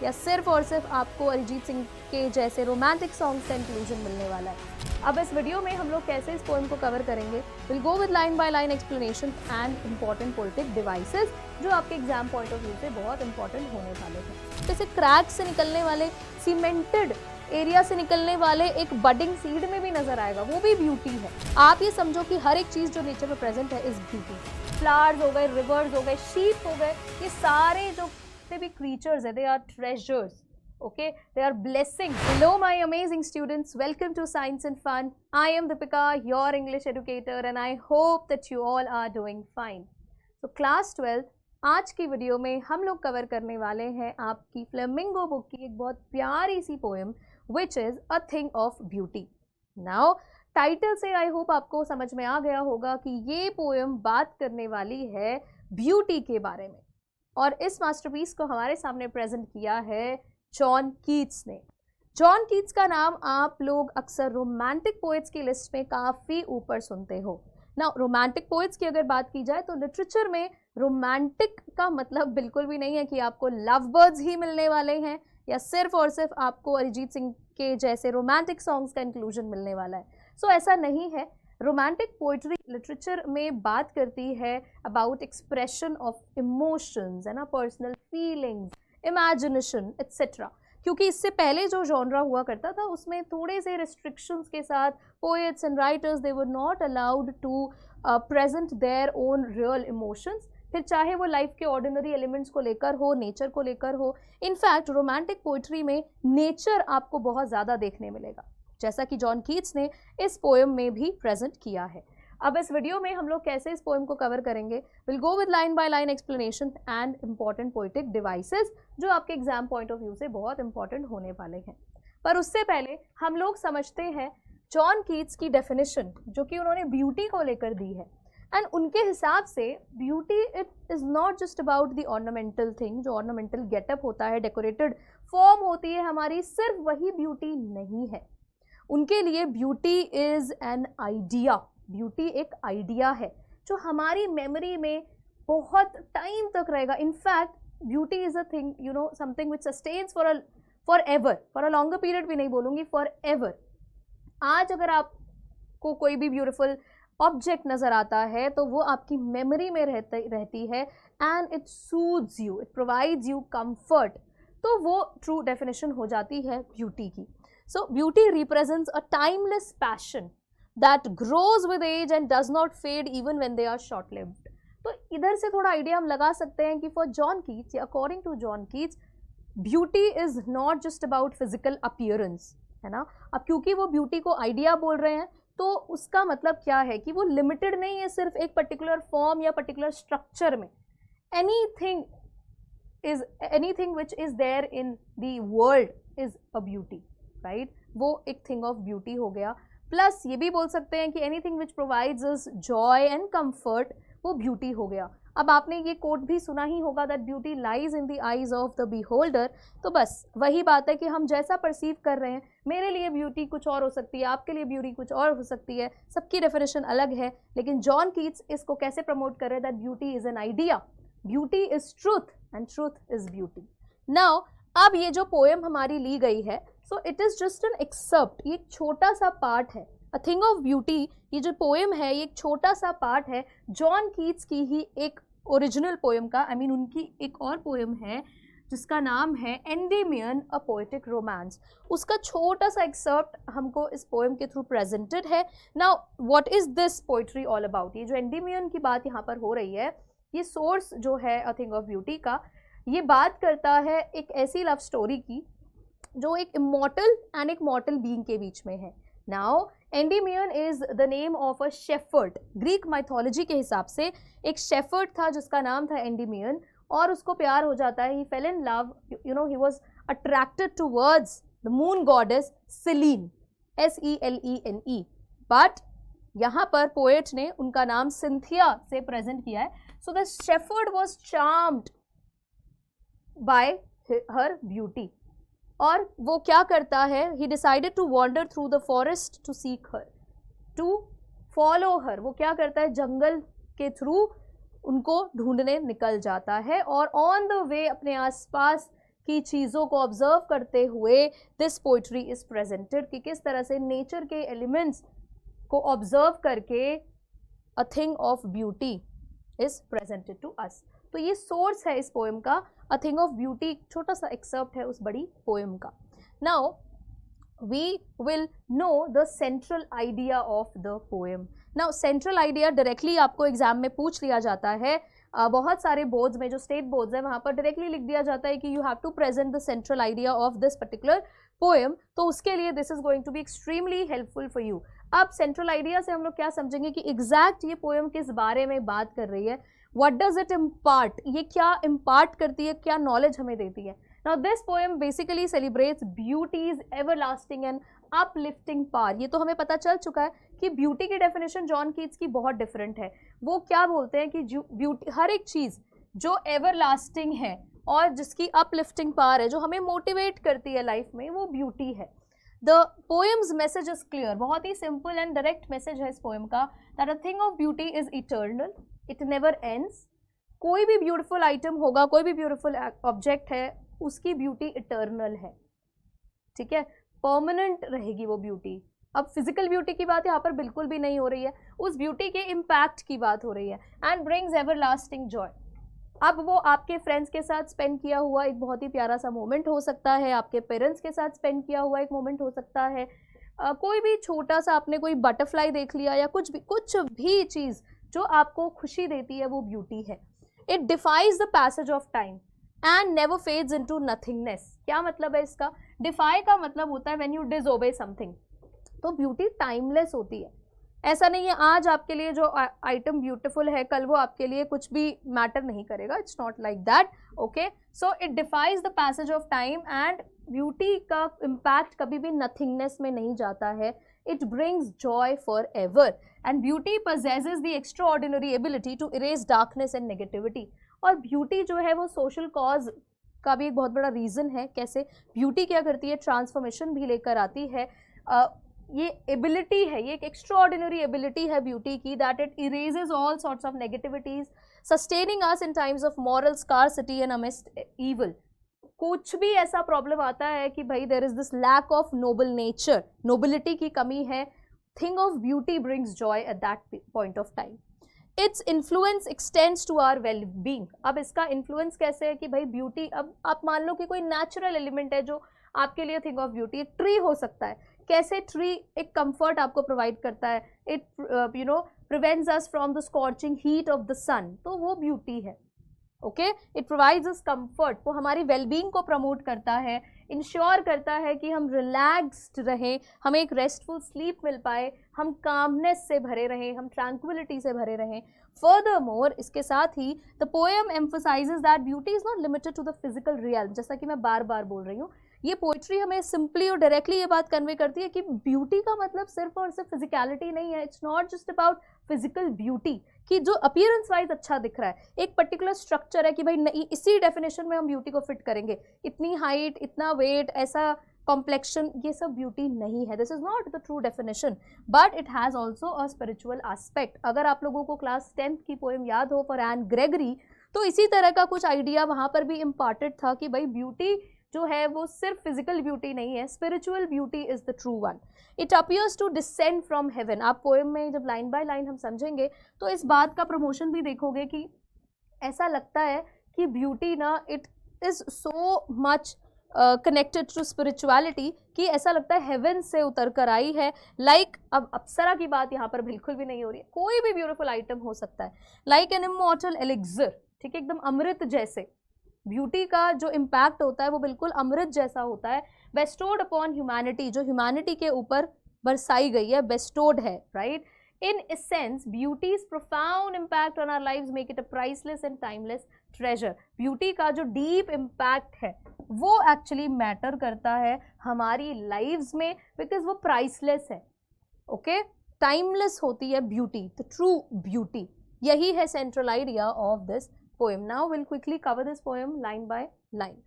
या सिर्फ और सिर्फ आपको अरिजीत सिंह के जैसे रोमांटिक सॉन्ग्स का इंक्लूजन मिलने वाला है। अब इस वीडियो में हम लोग कैसे इस पोएम को कवर करेंगे, will go with line by line explanation and important poetic devices जो आपके एग्जाम पॉइंट ऑफ व्यू से बहुत इंपॉर्टेंट होने वाले हैं। जैसे क्रैक से निकलने वाले, सीमेंटेड एरिया से निकलने वाले एक बडिंग सीड में भी नजर आएगा, वो भी ब्यूटी है। आप ये समझो कि हर एक चीज जो नेचर में प्रेजेंट है इज ब्यूटी। फ्लावर्स हो गए, रिवर्स हो गए, शीप हो गए, ये सारे जो भी क्रीचर्स है, they are treasures, okay, they are blessings. Hello my amazing students, welcome to Science and Fun. I am Deepika, your English educator, and I hope that you all are doing fine. So class 12 आज की video में हम लोग cover करने वाले हैं आपकी flamingo book की एक बहुत प्यारी सी poem which is a thing of beauty. Now title से आई होप आपको समझ में आ गया होगा कि ये पोएम बात करने वाली है ब्यूटी के बारे में, और इस मास्टरपीस को हमारे सामने प्रेजेंट किया है जॉन कीट्स ने। जॉन कीट्स का नाम आप लोग अक्सर रोमांटिक पोएट्स की लिस्ट में काफ़ी ऊपर सुनते हो ना। रोमांटिक पोएट्स की अगर बात की जाए तो लिटरेचर में रोमांटिक का मतलब बिल्कुल भी नहीं है कि आपको लव बर्ड्स ही मिलने वाले हैं या सिर्फ और सिर्फ आपको अरिजीत सिंह के जैसे रोमांटिक सॉन्ग्स का इंक्लूजन मिलने वाला है। सो ऐसा नहीं है। रोमांटिक पोइट्री लिटरेचर में बात करती है अबाउट एक्सप्रेशन ऑफ इमोशंस, है ना, पर्सनल फीलिंग्स, इमेजिनेशन एट्सेट्रा। क्योंकि इससे पहले जो जॉनरा हुआ करता था उसमें थोड़े से रिस्ट्रिक्शंस के साथ poets and writers they were not allowed to present their own real emotions, फिर चाहे वो लाइफ के ऑर्डिनरी एलिमेंट्स को लेकर हो, नेचर को लेकर हो। इनफैक्ट रोमांटिक पोइट्री में नेचर आपको बहुत ज़्यादा देखने मिलेगा, जैसा कि जॉन कीट्स ने इस पोएम में भी प्रेजेंट किया है। अब इस वीडियो में हम लोग कैसे इस पोएम को कवर करेंगे, will go with line by line explanation and important poetic devices जो आपके एग्जाम पॉइंट ऑफ व्यू से बहुत इंपॉर्टेंट होने वाले हैं। पर उससे पहले हम लोग समझते हैं जॉन कीट्स की डेफिनेशन जो कि उन्होंने ब्यूटी को लेकर दी है। एंड उनके हिसाब से beauty it is not just about the ornamental thing, जो ऑर्नामेंटल गेटअप होता है, डेकोरेटेड फॉर्म होती है हमारी, सिर्फ वही ब्यूटी नहीं है। उनके लिए beauty is an idea, beauty एक आइडिया है जो हमारी मेमोरी में बहुत टाइम तक रहेगा। In fact beauty is a thing, you know, something which sustains for ever, for a longer period भी नहीं बोलूँगी, फॉर एवर। आज अगर आपको कोई भी ब्यूटीफुल ऑब्जेक्ट नज़र आता है तो वो आपकी मेमोरी में रहती है and it suits you, it provides you comfort, तो वो ट्रू डेफिनेशन हो जाती है ब्यूटी की। So beauty represents a timeless passion that grows with age and does not fade even when they are short-lived. तो इधर से थोड़ा आइडिया हम लगा सकते हैं कि for John Keats, according to John Keats, beauty is not just about physical appearance, है ना। अब क्योंकि वो ब्यूटी को आइडिया बोल रहे हैं तो उसका मतलब क्या है कि वो लिमिटेड नहीं है सिर्फ एक पर्टिकुलर फॉर्म या पर्टिकुलर स्ट्रक्चर में। anything which is there in the world is a beauty, right, वो एक थिंग ऑफ ब्यूटी हो गया। प्लस ये भी बोल सकते हैं कि anything which provides us Joy and comfort, वो ब्यूटी हो गया। अब आपने ये कोट भी सुना ही होगा that beauty lies in the eyes of the beholder. तो बस वही बात है कि हम जैसा परसीव कर रहे हैं, मेरे लिए ब्यूटी कुछ और हो सकती है, आपके लिए ब्यूटी कुछ और हो सकती है, सबकी डेफिनेशन अलग है। लेकिन जॉन कीट्स इसको कैसे प्रमोट कर रहे हैं that beauty is an idea, beauty is truth and truth is beauty. Now अब ये जो पोएम हमारी ली गई है, so it is just an excerpt, ये एक छोटा सा पार्ट है। अ थिंग ऑफ ब्यूटी, ये जो पोएम है ये एक छोटा सा पार्ट है जॉन कीट्स की ही एक ओरिजिनल पोएम का। आई मीन उनकी एक और पोएम है जिसका नाम है एंडेमियन अ पोएटिक रोमांस, उसका छोटा सा एक्सेप्ट हमको इस पोएम के थ्रू प्रेजेंटेड है। Now what is this poetry all about? ये जो एंडेमियन की बात यहाँ पर हो रही है, ये सोर्स जो है अ थिंग ऑफ ब्यूटी का, ये बात करता है एक ऐसी लव स्टोरी की जो एक इमॉर्टल एंड एक मॉर्टल बीइंग के बीच में है। Now Endymion is the name of a shepherd. Greek mythology के हिसाब से एक शेफर्ड था जिसका नाम था एंडेमियन, और उसको प्यार हो जाता है, he fell in love, you know, he was attracted towards the moon goddess Selene, SELENE। But यहाँ पर पोएट ने उनका नाम सिंथिया से प्रेजेंट किया है। So the shepherd was charmed by her beauty, और वो क्या करता है, he decided to wander through the forest to seek her, to follow her. वो क्या करता है, जंगल के थ्रू उनको ढूंढने निकल जाता है, और ऑन द वे अपने आसपास की चीज़ों को ऑब्जर्व करते हुए दिस पोइट्री इज प्रेजेंटेड, कि किस तरह से नेचर के एलिमेंट्स को ऑब्जर्व करके a thing of beauty is presented to us. तो ये सोर्स है इस पोएम का, अ थिंग ऑफ ब्यूटी, छोटा सा एक्सर्प्ट है उस बड़ी पोएम का। Now we will know the central idea of the poem. Now central idea directly आपको एग्जाम में पूछ लिया जाता है, बहुत सारे बोर्ड्स में जो स्टेट बोर्ड्स हैं वहाँ पर डायरेक्टली लिख दिया जाता है कि you have to present the central idea of this particular poem. तो उसके लिए this is going to be extremely helpful for you. अब सेंट्रल आइडिया से हम लोग क्या समझेंगे कि एग्जैक्ट ये पोएम किस बारे में बात कर रही है, व्हाट डज इट इम्पार्ट, ये क्या इम्पार्ट करती है, क्या नॉलेज हमें देती है। Now this poem basically celebrates beauty's everlasting and uplifting power। ये तो हमें पता चल चुका है कि ब्यूटी की डेफिनेशन जॉन कीट्स की बहुत डिफरेंट है। वो क्या बोलते हैं कि ब्यूटी हर एक चीज़ जो एवरलास्टिंग है और जिसकी अपलिफ्टिंग पावर है, जो हमें मोटिवेट करती है लाइफ में, वो ब्यूटी है। The poems message is clear, बहुत ही सिंपल एंड डायरेक्ट मैसेज है इस पोएम का, that a thing of beauty is eternal, it never ends. कोई भी ब्यूटीफुल आइटम होगा, कोई भी ब्यूटीफुल ऑब्जेक्ट है, उसकी ब्यूटी इटर्नल है, ठीक है, परमानेंट रहेगी वो ब्यूटी। अब फिजिकल ब्यूटी की बात यहाँ पर बिल्कुल भी नहीं हो रही है, उस ब्यूटी के इम्पैक्ट की बात हो रही है। And brings everlasting Joy. अब वो आपके फ्रेंड्स के साथ स्पेंड किया हुआ एक बहुत ही प्यारा सा मोमेंट हो सकता है, आपके पेरेंट्स के साथ स्पेंड किया हुआ एक मोमेंट हो सकता है, कोई भी छोटा सा आपने कोई बटरफ्लाई देख लिया या कुछ भी चीज़ जो आपको खुशी देती है, वो ब्यूटी है। It defies the passage of time and never fades into nothingness. क्या मतलब है इसका? डिफाई का मतलब होता है व्हेन यू डिसओबे समथिंग। तो ब्यूटी टाइमलेस होती है, ऐसा नहीं है आज आपके लिए जो आइटम ब्यूटीफुल है कल वो आपके लिए कुछ भी मैटर नहीं करेगा, it's not like that. Okay, so it defies the passage of time and beauty का इम्पैक्ट कभी भी नथिंगनेस में नहीं जाता है, it brings joy for ever and beauty possesses the extraordinary ability to erase darkness and negativity। और beauty जो है वो सोशल कॉज का भी एक बहुत बड़ा रीज़न है। कैसे ब्यूटी क्या करती है? ट्रांसफॉर्मेशन भी लेकर आती है। ये एबिलिटी है, ये एक एक्स्ट्राऑर्डिनरी एबिलिटी है ब्यूटी की, that it erases all sorts of negativities, sustaining us in times of moral scarcity and amidst evil. कुछ भी ऐसा प्रॉब्लम आता है कि भाई there is this lack of noble nature, nobility की कमी है, thing of beauty brings joy at that point of time. Its influence extends to our well being. अब इसका इन्फ्लुएंस कैसे है कि भाई ब्यूटी, अब आप मान लो कि कोई नेचुरल एलिमेंट है जो आपके लिए थिंग ऑफ ब्यूटी, एक ट्री हो सकता है। कैसे ट्री एक कंफर्ट आपको प्रोवाइड करता है, it prevents us from the scorching heat of the sun, तो वो ब्यूटी है। Okay, it provides us comfort, वो हमारी वेलबींग को प्रमोट करता है, इंश्योर करता है कि हम रिलैक्स्ड रहें, हमें एक रेस्टफुल स्लीप मिल पाए, हम कामनेस से भरे रहें, हम ट्रैंक्विलिटी से भरे रहें। फर्दरमोर, इसके साथ ही the poem emphasises that beauty is not limited to the physical realm. जैसा कि मैं बार बार बोल रही हूँ, ये पोइट्री हमें सिंपली और डायरेक्टली ये बात कन्वे करती है कि ब्यूटी का मतलब सिर्फ और सिर्फ फिजिकलिटी नहीं है। It's not just about physical beauty कि जो अपीयरेंस वाइज अच्छा दिख रहा है, एक पर्टिकुलर स्ट्रक्चर है कि भाई नहीं, इसी डेफिनेशन में हम ब्यूटी को फिट करेंगे, इतनी हाइट, इतना वेट, ऐसा कॉम्प्लेक्शन, ये सब ब्यूटी नहीं है। This is not the true definition, but it has also a spiritual aspect. अगर आप लोगों को क्लास 10th की पोएम याद हो फॉर एन ग्रेगरी, तो इसी तरह का कुछ आइडिया वहाँ पर भी इम्पार्टेड था कि भाई ब्यूटी जो है वो सिर्फ फिजिकल ब्यूटी नहीं है, spiritual beauty is the true one. It appears to descend from heaven. आप पोएम में जब लाइन बाय लाइन हम समझेंगे तो इस बात का प्रमोशन भी देखोगे कि ऐसा लगता है कि ब्यूटी ना, it is so much connected to spirituality कि ऐसा लगता है हेवन से उतर कर आई है। लाइक अब अप्सरा की बात यहाँ पर बिल्कुल भी नहीं हो रही है, कोई भी ब्यूटीफुल आइटम हो सकता है, लाइक एन इमॉर्टल एलिक्सर, ठीक है, एकदम अमृत जैसे। ब्यूटी का जो इम्पैक्ट होता है वो बिल्कुल अमृत जैसा होता है। बेस्टोड अपॉन ह्यूमैनिटी, जो ह्यूमैनिटी के ऊपर बरसाई गई है, बेस्टोड है, right. In essence beauty's profound impact on our lives make it a priceless and timeless treasure. Beauty का जो डीप इम्पैक्ट है वो एक्चुअली मैटर करता है हमारी लाइव्स में, बिकॉज वो प्राइसलेस है। ओके, टाइमलेस होती है ब्यूटी, द ट्रू ब्यूटी। यही है central idea of this poem. Now we'll quickly cover this poem line by line.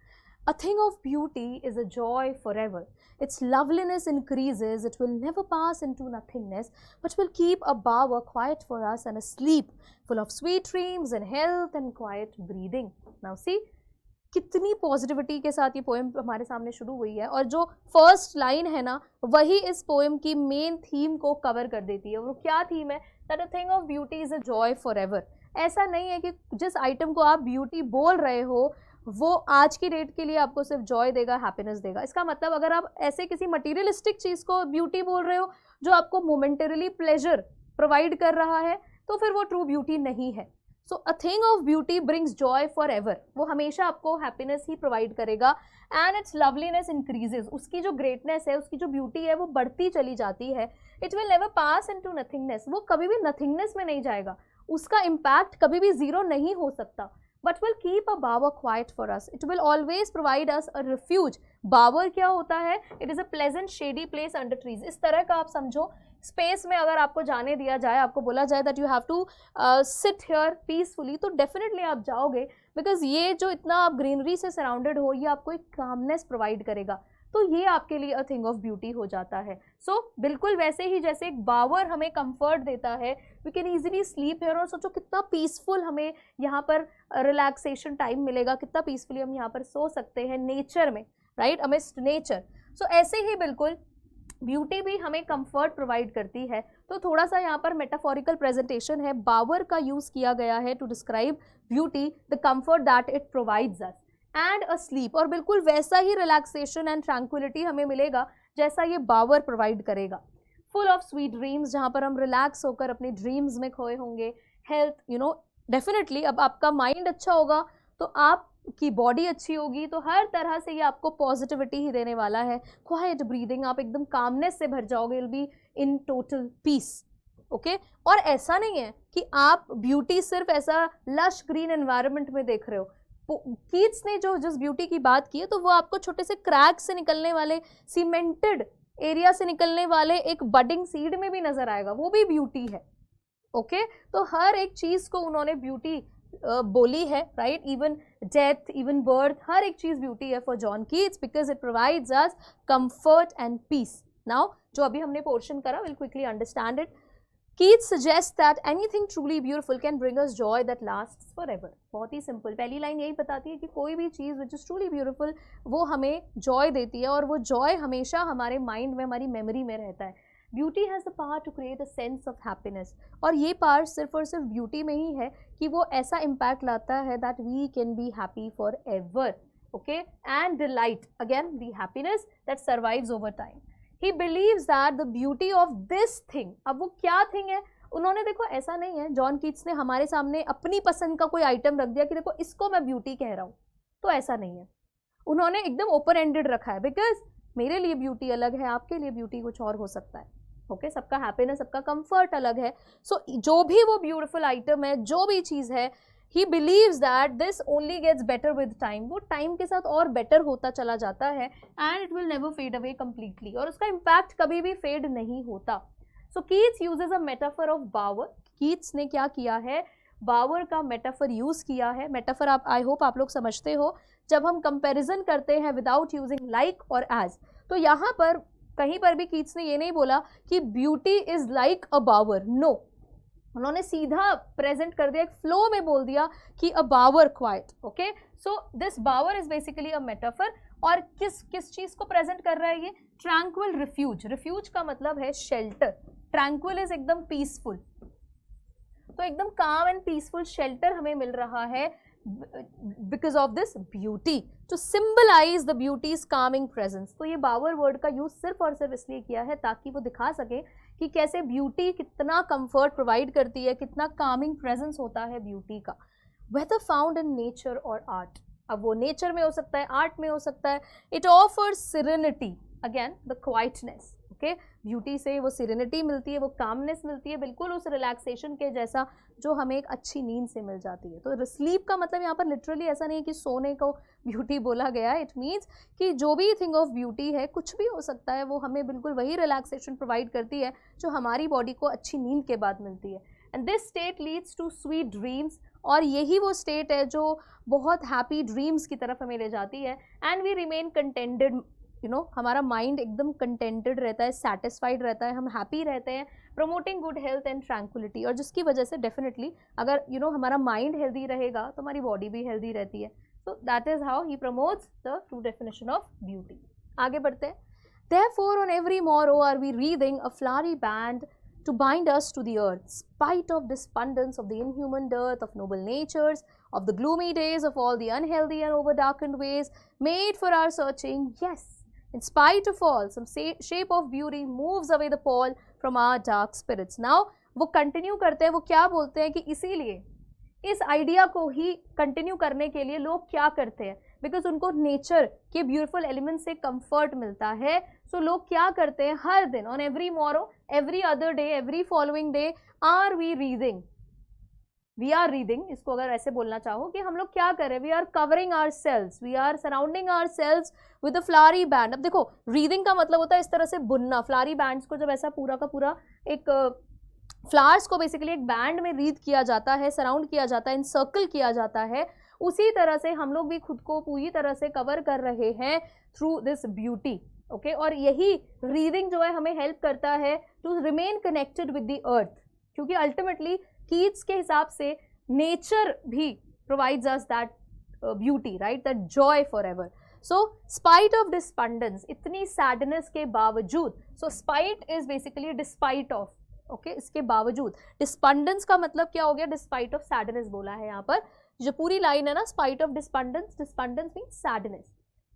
A thing of beauty is a joy forever. Its loveliness increases, it will never pass into nothingness, but will keep a bower quiet for us and a sleep full of sweet dreams and health and quiet breathing. Now see, कितनी positivity के साथ ये poem हमारे सामने शुरू हुई है, और जो फर्स्ट लाइन है ना वही इस पोएम की मेन थीम को कवर कर देती है। वो क्या थीम है? That a thing of beauty is a joy for ever. ऐसा नहीं है कि जिस आइटम को आप ब्यूटी बोल रहे हो वो आज की डेट के लिए आपको सिर्फ जॉय देगा, हैप्पीनेस देगा। इसका मतलब अगर आप ऐसे किसी मटीरियलिस्टिक चीज़ को ब्यूटी बोल रहे हो जो आपको मोमेंटरीली प्लेजर प्रोवाइड कर रहा है, तो फिर वो ट्रू ब्यूटी नहीं है। So a thing of beauty brings joy for ever. वो हमेशा आपको हैप्पीनेस ही प्रोवाइड करेगा एंड इट्स लवलीनेस इंक्रीजेज। उसकी जो ग्रेटनेस है, उसकी जो ब्यूटी है वो बढ़ती चली जाती है। It will never pass into nothingness. वो कभी भी नथिंगनेस में नहीं जाएगा, उसका इम्पैक्ट कभी भी जीरो नहीं हो सकता। But will keep a bower quiet for us. It will always provide us a refuge. Bower क्या होता है? It is a pleasant shady place under trees. इस तरह का आप समझो, स्पेस में अगर आपको जाने दिया जाए, आपको बोला जाए that you have to sit here peacefully, तो डेफिनेटली आप जाओगे, बिकॉज ये जो इतना आप ग्रीनरी से सराउंडेड हो, ये आपको एक कामनेस प्रोवाइड करेगा। तो ये आपके लिए अ थिंग ऑफ ब्यूटी हो जाता है। सो बिल्कुल वैसे ही जैसे एक बावर हमें कंफर्ट देता है, we can easily sleep here. और सोचो कितना पीसफुल हमें यहाँ पर रिलैक्सेशन टाइम मिलेगा, कितना पीसफुली हम यहाँ पर सो सकते हैं नेचर में, राइट, अमिस्ट नेचर। सो ऐसे ही बिल्कुल ब्यूटी भी हमें कंफर्ट प्रोवाइड करती है। तो थोड़ा सा यहाँ पर मेटाफोरिकल प्रेजेंटेशन है, बावर का यूज़ किया गया है to describe beauty, the comfort that it provides us and a sleep. और बिल्कुल वैसा ही रिलैक्सेशन एंड ट्रैंक्विलिटी हमें मिलेगा जैसा ये बावर प्रोवाइड करेगा। फुल ऑफ स्वीट ड्रीम्स, जहाँ पर हम रिलैक्स होकर अपने ड्रीम्स में खोए होंगे। हेल्थ, डेफिनेटली अब आपका माइंड अच्छा होगा तो आपकी बॉडी अच्छी होगी, तो हर तरह से ये आपको पॉजिटिविटी ही देने वाला है। क्वाइट ब्रीदिंग, आप एकदम कामनेस से भर जाओगे, will be in total peace. Okay, और ऐसा नहीं है कि आप ब्यूटी सिर्फ ऐसा लश ग्रीन एनवायरनमेंट में देख रहे हो। कीट्स ने जो जिस ब्यूटी की बात की है, तो वो आपको छोटे से क्रैक से निकलने वाले, सीमेंटेड एरिया से निकलने वाले एक बडिंग सीड में भी नजर आएगा, वो भी ब्यूटी है। ओके, तो हर एक चीज को उन्होंने ब्यूटी बोली है, right, even death, even birth, हर एक चीज ब्यूटी है for John Keats, because it provides us comfort and peace. Now जो अभी हमने पोर्शन करा, will quickly understand it. Keats suggests that anything truly beautiful can bring us joy that lasts forever. बहुत ही simple, पहली line यही बताती है कि कोई भी चीज़ which is truly beautiful वो हमें जॉय देती है, और वो जॉय हमेशा हमारे माइंड में, हमारी मेमोरी में रहता है। Beauty has the power to create a sense of happiness, और ये पावर सिर्फ और सिर्फ ब्यूटी में ही है कि वो ऐसा इम्पैक्ट लाता है that we can be happy for ever. Okay, and delight, again the happiness that survives over time. He believes that the beauty of this thing, अब वो क्या थिंग है, उन्होंने, देखो ऐसा नहीं है जॉन कीट्स ने हमारे सामने अपनी पसंद का कोई आइटम रख दिया कि देखो इसको मैं ब्यूटी कह रहा हूँ, तो ऐसा नहीं है। उन्होंने एकदम ओपन एंडेड रखा है, बिकॉज मेरे लिए ब्यूटी अलग है, आपके लिए ब्यूटी कुछ और हो सकता है। ओके, सबका हैप्पीनेस, सबका कंफर्ट अलग है। सो जो भी वो ब्यूटीफुल आइटम है, जो भी चीज़ है, he believes that this only gets better with time, वो टाइम के साथ और बेटर होता चला जाता है, and it will never fade away completely, और उसका इम्पैक्ट कभी भी फेड नहीं होता। So Keats uses a metaphor of bower. Keats ने क्या किया है, बावर का मेटाफर यूज़ किया है। मेटाफर आप, आई होप आप लोग समझते हो, जब हम कंपैरिजन करते हैं विदाउट यूजिंग लाइक और एज, तो यहाँ पर कहीं पर भी कीट्स ने ये नहीं बोला कि beauty is like a bower, no, उन्होंने सीधा प्रेजेंट कर दिया, एक फ्लो में बोल दिया कि a bower quiet. Okay, so this bower is basically a metaphor, और किस चीज को प्रेजेंट कर रहा है ये, ट्रैंक्विल रिफ्यूज। रिफ्यूज का मतलब है शेल्टर, ट्रैंक्विल इज एकदम पीसफुल, तो एकदम काम एंड पीसफुल शेल्टर हमें मिल रहा है because of this beauty, to symbolize the beauty's coming presence. तो ये बावर वर्ड का यूज सिर्फ और सिर्फ इसलिए किया है ताकि वो दिखा सके कि कैसे ब्यूटी कितना कंफर्ट प्रोवाइड करती है, कितना कामिंग प्रेजेंस होता है ब्यूटी का। वेदर फाउंड इन नेचर और आर्ट, अब वो नेचर में हो सकता है, आर्ट में हो सकता है। It offers serenity, again the quietness. Okay, beauty से वो सिरेनिटी मिलती है, वो कामनेस मिलती है, बिल्कुल उस रिलैक्सेशन के जैसा जो हमें एक अच्छी नींद से मिल जाती है। तो स्लीप का मतलब यहाँ पर लिटरली ऐसा नहीं है कि सोने को ब्यूटी बोला गया है, इट मीन्स कि जो भी थिंग ऑफ ब्यूटी है, कुछ भी हो सकता है, वो हमें बिल्कुल वही रिलैक्सेशन प्रोवाइड करती है जो हमारी बॉडी को अच्छी नींद के बाद मिलती है। And this state leads to sweet dreams, और यही वो स्टेट है जो बहुत हैप्पी ड्रीम्स की तरफ हमें ले जाती है। एंड वी रिमेन कंटेंटेड, हमारा माइंड एकदम कंटेंटेड रहता है, सेटिस्फाइड रहता है, हम हैप्पी रहते हैं, promoting good health and tranquillity. और जिसकी वजह से डेफिनेटली अगर हमारा माइंड हेल्दी रहेगा तो हमारी बॉडी भी हेल्दी रहती है। So that is how he promotes the true definition of beauty. आगे बढ़ते हैं. Therefore, on every morrow are we wreathing a flowery band to bind us to the earth, spite of despondence of the inhuman dearth of noble natures, of the gloomy days of all the unhealthy and over-darkened ways made for our searching. Yes, in spite of all, some shape of beauty moves away the pall from our dark spirits. Now, वो continue करते हैं, वो क्या बोलते हैं कि इसीलिए इस आइडिया को ही कंटिन्यू करने के लिए लोग क्या करते हैं, बिकॉज उनको नेचर के ब्यूटीफुल एलिमेंट से कंफर्ट मिलता है. सो लोग क्या करते हैं, हर दिन on every morrow, every other day, every following day are we reading, इसको अगर ऐसे बोलना चाहो कि हम लोग क्या करें, we are covering ourselves, we are surrounding ourselves with a flowery band. अब देखो, रीडिंग का मतलब होता है इस तरह से बुनना. फ्लावरी बैंड्स को जब ऐसा पूरा का पूरा एक फ्लावर्स को बेसिकली एक बैंड में रीड किया जाता है, सराउंड किया जाता है, इंसर्कल किया जाता है, उसी तरह से हम लोग भी खुद को पूरी तरह से कवर कर रहे हैं थ्रू दिस ब्यूटी. ओके, और यही रीडिंग जो है हमें हेल्प करता है to remain connected with the earth, क्योंकि अल्टीमेटली कीट्स के हिसाब से नेचर भी provides us that beauty, right, that joy for ever. So spite of despondence, इतनी सैडनेस के बावजूद, so spite is basically despite of, okay, इसके बावजूद. डिस्पंडेंस का मतलब क्या हो गया, डिस्पाइट ऑफ सैडनेस बोला है यहाँ पर. जो पूरी लाइन है ना, स्पाइट ऑफ डिस्पंडेंस, डिस्पंडेंस मीन्स सैडनेस.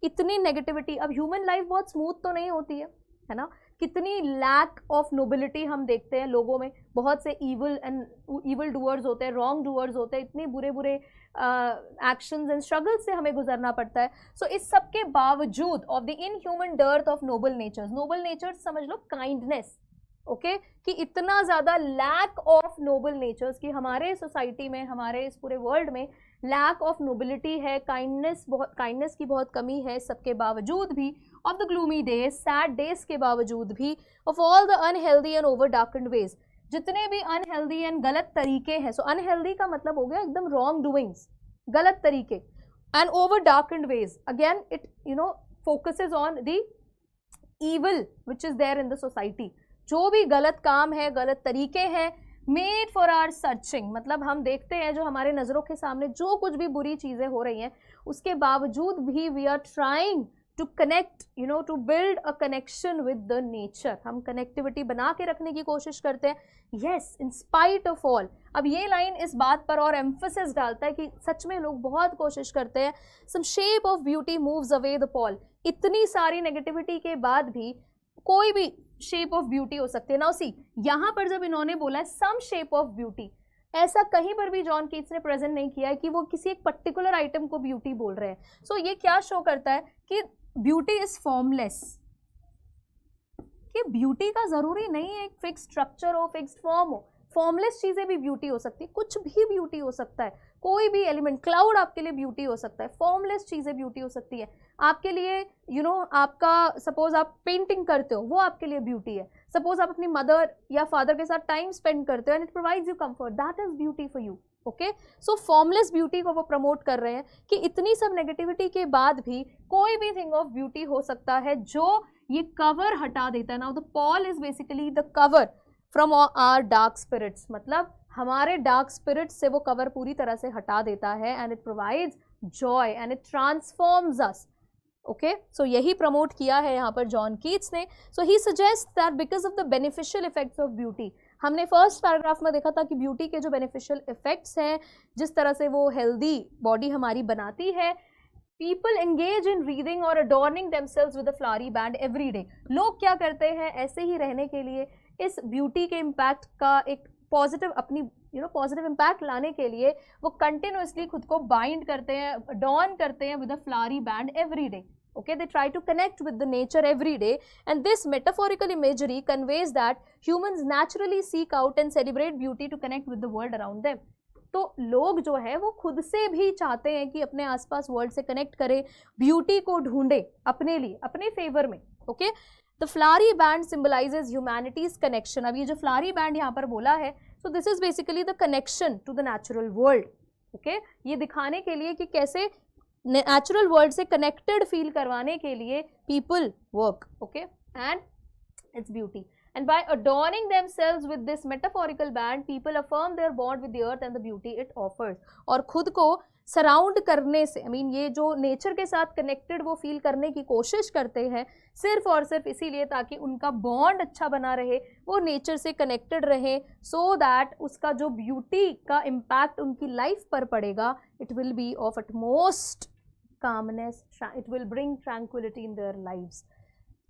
इतनी नेगेटिविटी. अब ह्यूमन लाइफ बहुत स्मूथ तो नहीं होती है ना. कितनी लैक ऑफ नोबिलिटी हम देखते हैं लोगों में. बहुत से इवल डूअर्स होते हैं, रॉन्ग डूअर्स होते हैं, इतने बुरे बुरे एक्शंस एंड स्ट्रगल्स से हमें गुजरना पड़ता है. सो इस सब के बावजूद of the inhuman dearth of noble natures समझ लो काइंडनेस, ओके, कि इतना ज़्यादा लैक ऑफ नोबल नेचर्स की हमारे सोसाइटी में, हमारे इस पूरे वर्ल्ड में लैक ऑफ नोबिलिटी है, काइंडनेस की बहुत कमी है. सबके बावजूद भी, of the gloomy days, sad days के बावजूद भी, of all the unhealthy and over darkened ways, जितने भी अनहेल्दी एंड गलत तरीके हैं. सो अनहेल्दी का मतलब हो गया एकदम रॉन्ग डूइंग्स, गलत तरीके, and over darkened ways, again it focuses on the evil which is there in the society. जो भी गलत काम है, गलत तरीके हैं, मेड फॉर आवर सर्चिंग, मतलब हम देखते हैं जो हमारे नज़रों के सामने जो कुछ भी बुरी चीज़ें हो रही हैं, उसके बावजूद भी we are trying to connect, to build a connection with the nature. हम कनेक्टिविटी बना के रखने की कोशिश करते हैं. Yes, in spite of all. अब ये लाइन इस बात पर और एम्फेसिस डालता है कि सच में लोग बहुत कोशिश करते हैं. Some shape of beauty moves away the pall. इतनी सारी नेगेटिविटी के बाद भी कोई भी शेप ऑफ ब्यूटी हो सकती है. नाउ सी, यहाँ पर जब इन्होंने बोला है सम शेप ऑफ ब्यूटी, ऐसा कहीं पर भी जॉन कीट्स ने प्रेजेंट नहीं किया है कि वो किसी एक पर्टिकुलर आइटम को ब्यूटी बोल रहे हैं. सो ये क्या शो करता है कि ब्यूटी इज फॉर्मलेस, कि ब्यूटी का जरूरी नहीं है एक फिक्स स्ट्रक्चर हो, फिक्स्ड फॉर्म हो. फॉर्मलेस चीजें भी ब्यूटी हो सकती है, कुछ भी ब्यूटी हो सकता है, कोई भी एलिमेंट, क्लाउड आपके लिए ब्यूटी हो सकता है, फॉर्मलेस चीजें ब्यूटी हो सकती है आपके लिए. आपका सपोज आप पेंटिंग करते हो, वो आपके लिए ब्यूटी है. सपोज आप अपनी मदर या फादर के साथ टाइम स्पेंड करते हो and it provides you comfort, that is beauty for you. Okay, so formless beauty को वो प्रमोट कर रहे हैं कि इतनी सब नेगेटिविटी के बाद भी कोई भी थिंग ऑफ ब्यूटी हो सकता है जो ये कवर हटा देता है. Now the pall is basically the cover from our dark spirits, मतलब हमारे डार्क स्पिरिट्स से वो कवर पूरी तरह से हटा देता है and it provides joy and it transforms us. Okay, so यही प्रमोट किया है यहाँ पर जॉन कीट्स ने. So he suggest that because of the beneficial effects of beauty, हमने फर्स्ट पैराग्राफ में देखा था कि ब्यूटी के जो बेनिफिशियल इफेक्ट्स हैं, जिस तरह से वो हेल्दी बॉडी हमारी बनाती है, पीपल एंगेज इन रीडिंग और adorning themselves with a flowery band every day. लोग क्या करते हैं, ऐसे ही रहने के लिए, इस ब्यूटी के इम्पैक्ट का एक पॉजिटिव अपनी पॉजिटिव इम्पैक्ट लाने के लिए वो कंटिन्यूसली खुद को बाइंड करते हैं, अडॉर्न करते हैं with a flowery band every day. Okay, they try to connect with the nature every day, and this metaphorical imagery conveys that humans naturally seek out and celebrate beauty to connect with the world around them. तो लोग जो है वो खुद से भी चाहते हैं कि अपने आसपास वर्ल्ड से कनेक्ट करें, ब्यूटी को ढूंढे अपने लिए, अपने फेवर में. Okay, the flowery band symbolises humanity's connection. अब ये जो फ्लावरी बैंड यहाँ पर बोला है, so this is basically the connection to the natural world. Okay, ये दिखाने के लिए कि कैसे नेचुरल वर्ल्ड से कनेक्टेड फील करवाने के लिए people work. Okay, and it's beauty. And by adorning themselves with this metaphorical band, people affirm their bond with the earth and the beauty it offers. और खुद को सराउंड करने से, ये जो नेचर के साथ कनेक्टेड वो फील करने की कोशिश करते हैं सिर्फ और सिर्फ इसीलिए ताकि उनका बॉन्ड अच्छा बना रहे, वो नेचर से कनेक्टेड रहे, सो दैट उसका जो ब्यूटी का इम्पैक्ट उनकी लाइफ पर पड़ेगा, it will be of utmost calmness, it will bring tranquility in their lives.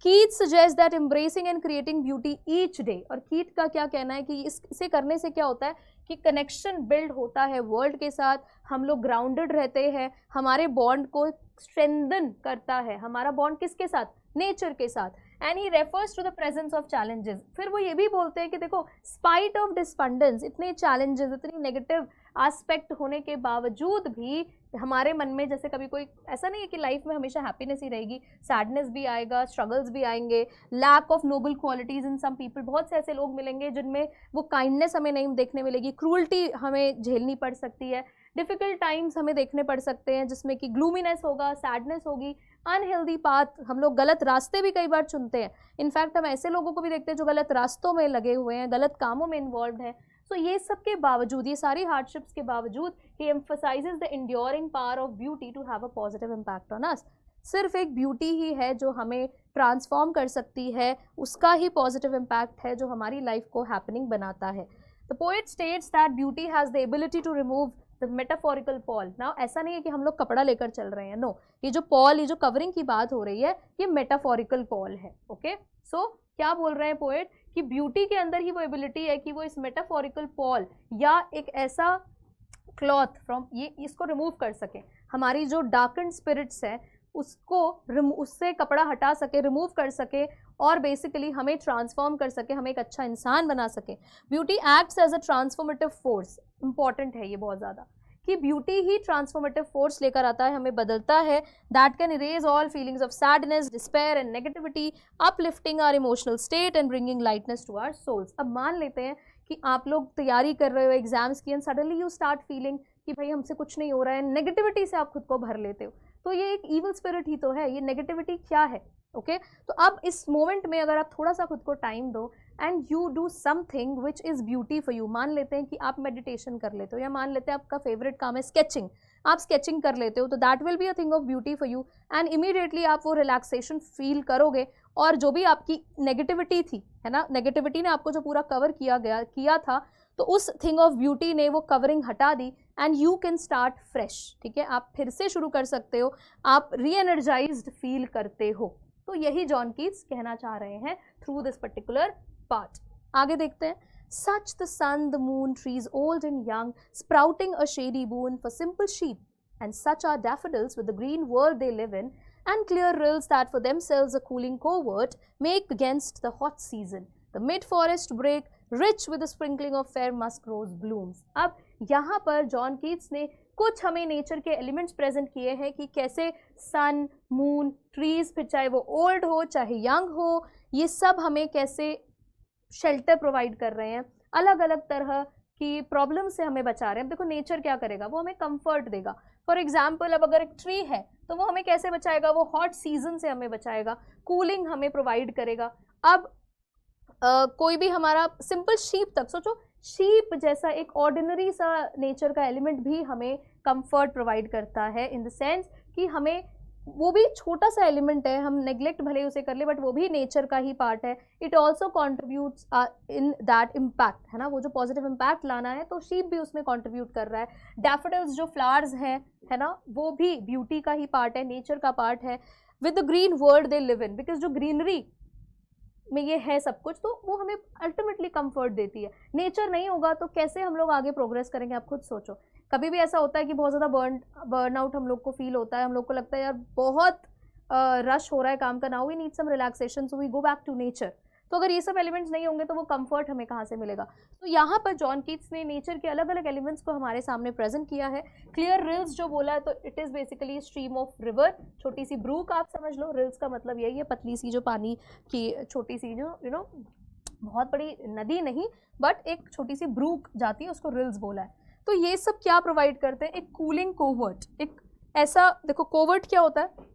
Keats suggest that embracing and creating beauty each day, और कीथ का क्या कहना है कि इसे करने से क्या होता है कि कनेक्शन बिल्ड होता है वर्ल्ड के साथ, हम लोग ग्राउंडेड रहते हैं, हमारे बॉन्ड को स्ट्रेंथन करता है, हमारा बॉन्ड किसके साथ, नेचर के साथ, and he refers to the presence of challenges. फिर वो ये भी बोलते हैं कि देखो स्पाइट ऑफ डिस्पंडेंस, इतने चैलेंजेस, इतनी नेगेटिव एस्पेक्ट होने के बावजूद भी हमारे मन में, जैसे कभी कोई ऐसा नहीं है कि लाइफ में हमेशा हैप्पीनेस ही रहेगी, सैडनेस भी आएगा, स्ट्रगल्स भी आएंगे, lack of noble qualities in some people, बहुत से ऐसे लोग मिलेंगे जिनमें वो काइंडनेस हमें नहीं देखने मिलेगी, क्रूअल्टी हमें झेलनी पड़ सकती है, डिफ़िकल्ट टाइम्स हमें देखने पड़ सकते हैं जिसमें कि ग्लूमीनेस होगा, सैडनेस होगी, अनहेल्दी पाथ, हम लोग गलत रास्ते भी कई बार चुनते हैं। इनफैक्ट हम ऐसे लोगों को भी देखते हैं जो गलत रास्तों में लगे हुए हैं, गलत कामों में इन्वॉल्व हैं। सो ये सब के बावजूद, ये सारी हार्डशिप्स के बावजूद, he emphasises the enduring power of beauty to have a positive impact on us. सिर्फ एक ब्यूटी ही है जो हमें ट्रांसफॉर्म कर सकती है, उसका ही पॉजिटिव इम्पैक्ट है जो हमारी लाइफ को हैपनिंग बनाता है। The poet states that beauty has the ability to remove the metaphorical pall. ना ऐसा नहीं है कि हम लोग कपड़ा लेकर चल रहे हैं, नो, ये जो पॉल, ये जो कवरिंग की बात हो रही है, ये मेटाफोरिकल पॉल है। ओके, सो क्या बोल रहे हैं पोएट कि ब्यूटी के अंदर ही वो एबिलिटी है कि वो इस मेटाफोरिकल पॉल या एक ऐसा क्लॉथ फ्रॉम, ये इसको रिमूव कर सके, हमारी जो डार्कन्ड स्पिरिट्स है उसको उससे कपड़ा हटा सके, रिमूव कर सके, और बेसिकली हमें ट्रांसफॉर्म कर सके, हमें एक अच्छा इंसान बना सके। Beauty acts as a transformative force, important है ये बहुत ज़्यादा, कि ब्यूटी ही ट्रांसफॉर्मेटिव फोर्स लेकर आता है, हमें बदलता है, that can erase all feelings of sadness, despair and negativity, uplifting our emotional state and bringing lightness to our souls. अब मान लेते हैं कि आप लोग तैयारी कर रहे हो एग्जाम्स की, and suddenly you start feeling कि भाई हमसे कुछ नहीं हो रहा है, नेगेटिविटी से आप खुद को भर लेते हो, तो ये एक ईवल स्पिरिट ही तो है, ये नेगेटिविटी क्या है। ओके, तो अब इस मोमेंट में अगर आप थोड़ा सा खुद को टाइम दो and you do something which is beauty for you, मान लेते हैं कि आप मेडिटेशन कर लेते हो, या मान लेते हैं आपका फेवरेट काम है स्केचिंग, आप स्केचिंग कर लेते हो, तो that will be a thing of beauty for you, and immediately आप वो रिलैक्सेशन फील करोगे, और जो भी आपकी नेगेटिविटी थी, है ना, नेगेटिविटी ने आपको जो पूरा कवर किया था, तो उस थिंग ऑफ ब्यूटी ने वो कवरिंग हटा दी, and you can start fresh. ठीक है, आप फिर से शुरू कर सकते हो, आप री एनर्जाइज्ड फील करते हो। तो यही जॉन कीट्स कहना चाह रहे हैं थ्रू दिस पर्टिकुलर पार्ट। आगे देखते हैं। Such the sun, the moon, trees old and young, sprouting a shady boon for simple sheep, and such are daffodils with the green world they live in, and clear rills that for themselves a cooling covert make against the hot season. The mid-forest break, rich with a sprinkling of fair musk rose blooms. अब यहाँ पर John Keats ने कुछ हमें nature के elements present किए हैं कि कैसे सन, मून, ट्रीज, फिर चाहे वो ओल्ड हो चाहे यंग हो, ये सब हमें कैसे शेल्टर प्रोवाइड कर रहे हैं, अलग अलग तरह की प्रॉब्लम से हमें बचा रहे हैं। अब देखो नेचर क्या करेगा, वो हमें कंफर्ट देगा। फॉर एग्जाम्पल, अब अगर एक ट्री है तो वो हमें कैसे बचाएगा, वो हॉट सीजन से हमें बचाएगा, कूलिंग हमें प्रोवाइड करेगा। अब कोई भी हमारा सिंपल शीप तक सोचो, शीप जैसा एक ऑर्डिनरी सा नेचर का एलिमेंट भी हमें कंफर्ट प्रोवाइड करता है, इन द सेंस कि हमें वो भी छोटा सा एलिमेंट है, हम नेग्लेक्ट भले उसे कर ले, बट वो भी नेचर का ही पार्ट है। It also contributes in that impact, है ना, वो जो पॉजिटिव इम्पैक्ट लाना है, तो शीप भी उसमें कॉन्ट्रीब्यूट कर रहा है। डैफोडिल्स जो फ्लावर्स हैं, है ना, वो भी ब्यूटी का ही पार्ट है, नेचर का पार्ट है। With the green world they live in, because जो ग्रीनरी में ये है सब कुछ, तो वो हमें अल्टीमेटली कंफर्ट देती है। नेचर नहीं होगा तो कैसे हम लोग आगे प्रोग्रेस करेंगे, आप खुद सोचो। कभी भी ऐसा होता है कि बहुत ज़्यादा बर्न आउट हम लोग को फील होता है, हम लोग को लगता है यार बहुत रश हो रहा है काम का, now we need some relaxation, so we go back to nature. तो अगर ये सब एलिमेंट्स नहीं होंगे तो वो कंफर्ट हमें कहाँ से मिलेगा। तो यहाँ पर जॉन कीट्स ने नेचर के अलग अलग एलिमेंट्स को हमारे सामने प्रेजेंट किया है। क्लियर रिल्स जो बोला है, तो it is basically stream of river, छोटी सी ब्रूक आप समझ लो। रिल्स का मतलब यही है, पतली सी जो पानी की छोटी सी जो बहुत बड़ी नदी नहीं, बट एक छोटी सी ब्रूक जाती है, उसको रिल्स बोला है। तो ये सब क्या प्रोवाइड करते हैं, एक कूलिंग कोवर्ट, एक ऐसा, देखो कोवर्ट क्या होता है,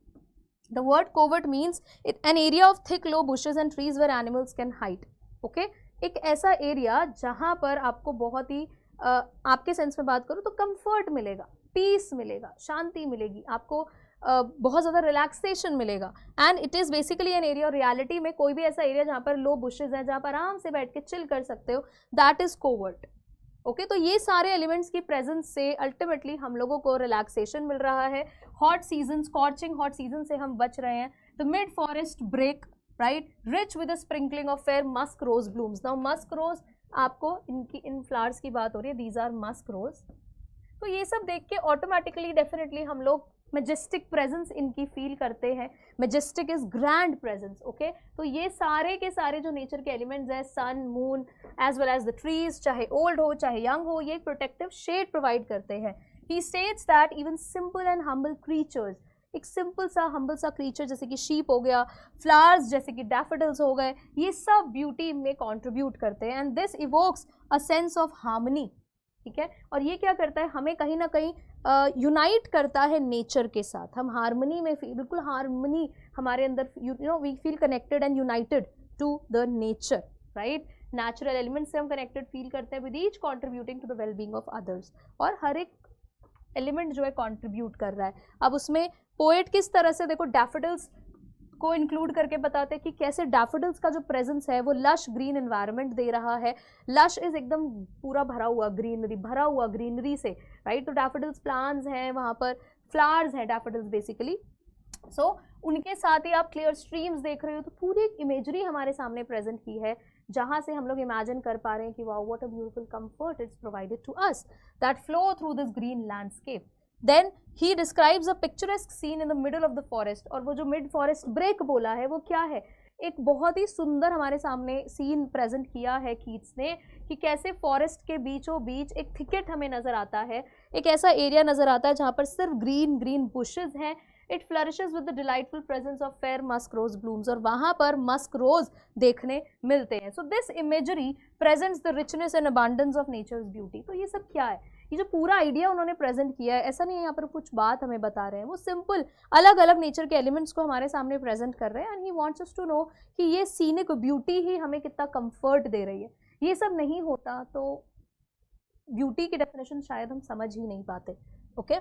the word covert means an area of thick low bushes and trees where animals can hide. okay, एक ऐसा एरिया जहाँ पर आपको बहुत ही आपके सेंस में बात करूँ तो कंफर्ट मिलेगा, पीस मिलेगा, शांति मिलेगी आपको, बहुत ज़्यादा रिलैक्सेशन मिलेगा। And it is basically an area, reality में कोई भी ऐसा एरिया जहाँ पर लो बुशेज हैं, जहाँ पर आराम से बैठ के चिल कर सकते हो, दैट इज़ कोवर्ट। ओके, तो ये सारे एलिमेंट्स की प्रेजेंस से अल्टीमेटली हम लोगों को रिलैक्सेशन मिल रहा है। Hot season, scorching hot season से हम बच रहे हैं। The mid forest brake, right, rich with a sprinkling of fair musk rose blooms. Now musk rose, आपको इनकी इन फ्लावर्स की बात हो रही है, दीज आर मस्क रोज। तो ये सब देख के ऑटोमेटिकली डेफिनेटली हम लोग मेजेस्टिक प्रेजेंस इनकी फील करते हैं। Majestic is grand presence. Okay, तो ये सारे के सारे जो नेचर के एलिमेंट्स हैं, sun, moon as well as the trees, चाहे ओल्ड हो चाहे यंग हो, ये एक प्रोटेक्टिव शेड प्रोवाइड करते हैं। He states that even simple and humble creatures, एक सिंपल सा हम्बल सा क्रीचर जैसे कि शीप हो गया, फ्लावर्स जैसे कि डैफोडिल्स हो गए, ये सब ब्यूटी में कंट्रीब्यूट करते हैं। And this evokes a sense of harmony. ठीक है, और ये क्या करता है, हमें कहीं ना कहीं यूनाइट करता है नेचर के साथ। हम हार्मनी में, बिल्कुल हार्मनी हमारे अंदर, you know we feel connected and united to the nature, right. Natural element से हम कनेक्टेड फील करते हैं, with each contributing to the well being of others, और हर एक एलिमेंट जो है कॉन्ट्रीब्यूट कर रहा है। अब उसमें पोएट किस तरह से, देखो डैफोडिल्स को इंक्लूड करके बताते हैं कि कैसे डैफोडिल्स का जो प्रेजेंस है वो लश ग्रीन एनवायरनमेंट दे रहा है। लश इज एकदम पूरा भरा हुआ ग्रीनरी, भरा हुआ ग्रीनरी से, राइट। तो डैफोडिल्स प्लांट्स हैं, वहाँ पर फ्लावर्स हैं डैफोडिल्स बेसिकली। सो उनके साथ ही आप क्लियर स्ट्रीम्स देख रहे हो, तो पूरी एक इमेजरी हमारे सामने प्रेजेंट की है, जहाँ से हम लोग इमेजिन कर पा रहे हैं कि wow what a beautiful comfort it's provided to us that flow through this green landscape. Then he describes a picturesque scene in the middle of the forest। और वो जो मिड फॉरेस्ट ब्रेक बोला है वो क्या है, एक बहुत ही सुंदर हमारे सामने सीन प्रेजेंट किया है कीट्स ने, कि कैसे फॉरेस्ट के बीचों बीच एक थिकेट हमें नजर आता है, एक ऐसा एरिया नजर आता है जहाँ पर सिर्फ ग्रीन ग्रीन बुशेज हैं। It flourishes with the delightful presence of fair musk rose blooms, और वहाँ पर मस्क रोज देखने मिलते हैं। So this imagery presents the richness and abundance of nature's beauty. तो ये सब क्या है, ये जो पूरा आइडिया उन्होंने प्रेजेंट किया है, ऐसा नहीं है यहाँ पर कुछ बात हमें बता रहे हैं, वो सिंपल अलग अलग नेचर के एलिमेंट्स को हमारे सामने प्रेजेंट कर रहे हैं। And he wants us to know कि ये सीनिक ब्यूटी ही हमें कितना कंफर्ट दे रही है। ये सब नहीं होता तो ब्यूटी की डेफिनेशन शायद हम समझ ही नहीं पाते। Okay,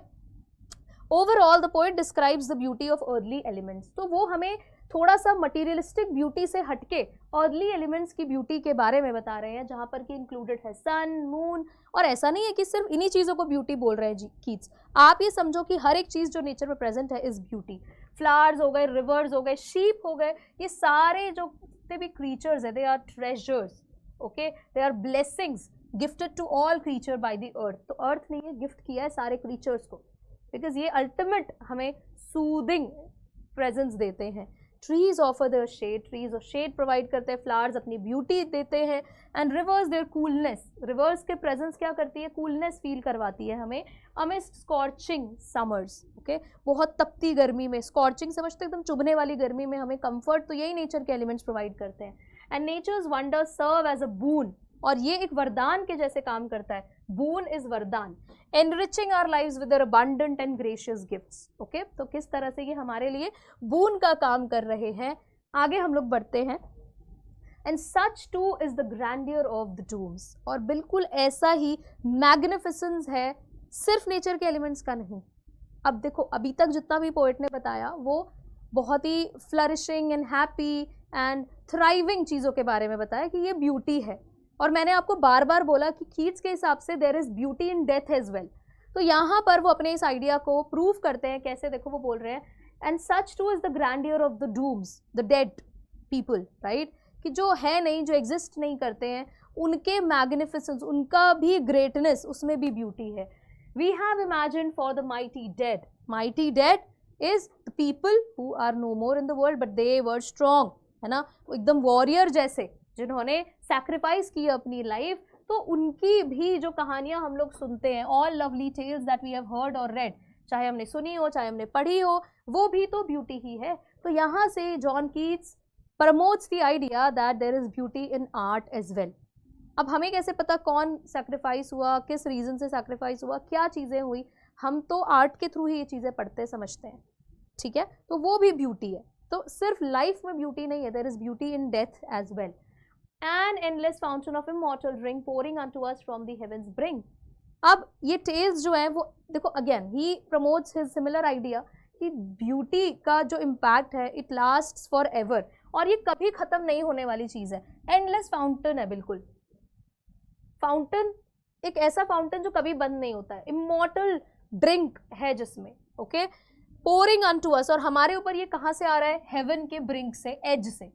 overall the poet describes the beauty of early elements. तो वो हमें थोड़ा सा मटीरियलिस्टिक ब्यूटी से हटके अर्ली एलिमेंट्स की ब्यूटी के बारे में बता रहे हैं, जहाँ पर कि इंक्लूडेड है सन, मून। और ऐसा नहीं है कि सिर्फ इन्हीं चीज़ों को ब्यूटी बोल रहे हैं कीट्स, आप ये समझो कि हर एक चीज़ जो नेचर में प्रेजेंट है इज ब्यूटी। फ्लावर्स हो गए, रिवर्स हो गए, शीप हो गए, ये सारे जो जितने भी क्रीचर्स है, they are treasures. Okay, they are blessings gifted to all creature by the earth. तो अर्थ ने ये गिफ्ट किया है सारे क्रीचर्स को, बिकॉज ये अल्टीमेट हमें सूदिंग प्रेजेंस देते हैं। Trees offer their shade, trees और शेड प्रोवाइड करते हैं, फ्लावर्स अपनी ब्यूटी देते हैं। And rivers their coolness, rivers के प्रेजेंस क्या करती है, कूलनेस फील करवाती है हमें अमिस्ट स्कॉर्चिंग समर्स। ओके, बहुत तपती गर्मी में, स्कॉर्चिंग समझते एकदम चुभने वाली गर्मी में हमें कंफर्ट तो यही नेचर के एलिमेंट्स प्रोवाइड करते हैं। And nature's wonders serve as a boon, और ये एक वरदान के जैसे काम करता है। बून इज वरदान, enriching our lives with their abundant and gracious gifts. Okay, तो किस तरह से ये हमारे लिए बून का काम कर रहे हैं। आगे हम लोग बढ़ते हैं। And such too is the grandeur of the dooms, और बिल्कुल ऐसा ही मैग्निफिसेंस है सिर्फ नेचर के एलिमेंट्स का नहीं। अब देखो, अभी तक जितना भी पोएट ने बताया वो बहुत ही flourishing and happy and thriving चीज़ों के बारे में बताया कि ये ब्यूटी है। और मैंने आपको बार बार बोला कि कीट्स के हिसाब से there is beauty in death as well. तो यहाँ पर वो अपने इस आइडिया को प्रूव करते हैं। कैसे, देखो वो बोल रहे हैं, and such too is the grandeur of the dooms, the dead people, right, कि जो है नहीं, जो एग्जिस्ट नहीं करते हैं, उनके मैग्निफिसेंस, उनका भी ग्रेटनेस, उसमें भी ब्यूटी है। We have imagined for the mighty dead, mighty dead is the people who are no more in the world but they were strong, है ना, एकदम वॉरियर जैसे, जिन्होंने सैक्रिफाइस की अपनी लाइफ। तो उनकी भी जो कहानियां हम लोग सुनते हैं, all lovely tales that we have heard or read, चाहे हमने सुनी हो चाहे हमने पढ़ी हो, वो भी तो ब्यूटी ही है। तो यहाँ से John Keats promotes the idea that there is beauty in art as well. अब हमें कैसे पता कौन सैक्रिफाइस हुआ, किस रीजन से सैक्रिफाइस हुआ, क्या चीज़ें हुई, हम तो आर्ट के थ्रू ही ये चीज़ें पढ़ते समझते हैं। ठीक है, तो वो भी ब्यूटी है। तो सिर्फ लाइफ में ब्यूटी नहीं है, there is beauty in death as well. An endless fountain of immortal drink pouring unto us from the heavens bring। अब ये टेल्स जो है वो देखो, अगेन ही प्रमोट्स हिज सिमिलर आइडिया कि ब्यूटी का जो इम्पैक्ट है इट लास्ट्स फॉर एवर, और ये कभी खत्म नहीं होने वाली चीज है, एंडलेस फाउंटेन है, बिल्कुल फाउंटेन, एक ऐसा फाउंटेन जो कभी बंद नहीं होता है, इमॉर्टल ड्रिंक है जिसमें, ओके, पोरिंग अनटू अस, और हमारे ऊपर ये कहां से आ रहा है, हेवन के ब्रिंक से, एज से,